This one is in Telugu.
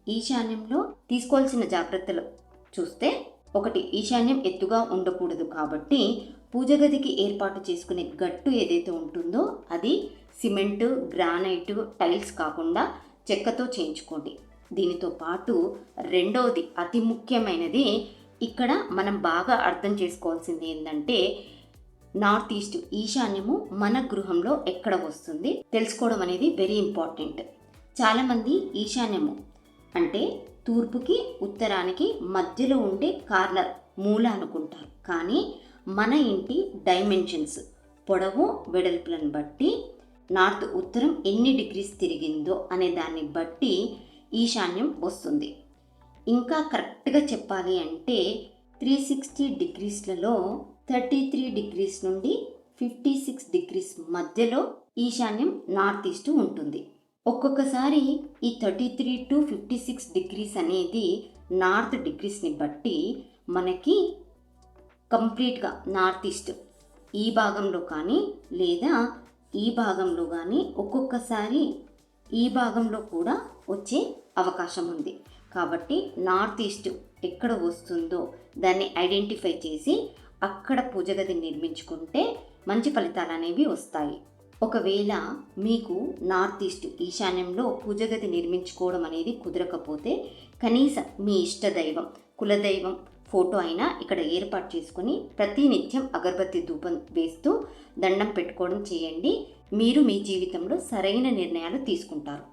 ఈశాన్యంలో తీసుకోవాల్సిన జాగ్రత్తలు చూస్తే, ఒకటి, ఈశాన్యం ఎత్తుగా ఉండకూడదు కాబట్టి పూజ గదికి ఏర్పాటు చేసుకునే గట్టు ఏదైతే ఉంటుందో అది సిమెంటు, గ్రానైటు, టైల్స్ కాకుండా చెక్కతో చేయించుకోండి. దీనితో పాటు రెండవది అతి ముఖ్యమైనది, ఇక్కడ మనం బాగా అర్థం చేసుకోవాల్సింది ఏంటంటే, నార్త్ ఈస్ట్ ఈశాన్యము మన గృహంలో ఎక్కడ వస్తుంది తెలుసుకోవడం అనేది వెరీ ఇంపార్టెంట్. చాలామంది ఈశాన్యము అంటే తూర్పుకి ఉత్తరానికి మధ్యలో ఉండే కార్నర్ మూల అనుకుంటారు. కానీ మన ఇంటి డైమెన్షన్స్, పొడవు వెడల్పులను బట్టి నార్త్ ఉత్తరం ఎన్ని డిగ్రీస్ తిరిగిందో అనే దాన్ని బట్టి ఈశాన్యం వస్తుంది. ఇంకా కరెక్ట్గా చెప్పాలి అంటే 360 డిగ్రీస్లలో 33 డిగ్రీస్ నుండి 56 డిగ్రీస్ మధ్యలో ఈశాన్యం నార్త్ ఈస్ట్ ఉంటుంది. ఒక్కొక్కసారి ఈ 33 to 56 డిగ్రీస్ అనేది నార్త్ డిగ్రీస్ని బట్టి మనకి కంప్లీట్గా నార్త్ ఈస్ట్ ఈ భాగంలో కానీ లేదా ఈ భాగంలో కానీ ఒక్కొక్కసారి ఈ భాగంలో కూడా వచ్చే అవకాశం ఉంది. కాబట్టి నార్త్ ఈస్ట్ ఎక్కడ వస్తుందో దాన్ని ఐడెంటిఫై చేసి అక్కడ పూజ గది నిర్మించుకుంటే మంచి ఫలితాలు అనేవి వస్తాయి. ఒకవేళ మీకు నార్త్ ఈస్ట్ ఈశాన్యంలో పూజ గది నిర్మించుకోవడం అనేది కుదరకపోతే కనీసం మీ ఇష్టదైవం, కులదైవం ఫోటో అయినా ఇక్కడ ఏర్పాటు చేసుకొని ప్రతినిత్యం అగరబత్తి ధూపం వేస్తూ దండం పెట్టుకోవడం చేయండి. మీరు మీ జీవితంలో సరైన నిర్ణయాలు తీసుకుంటారు.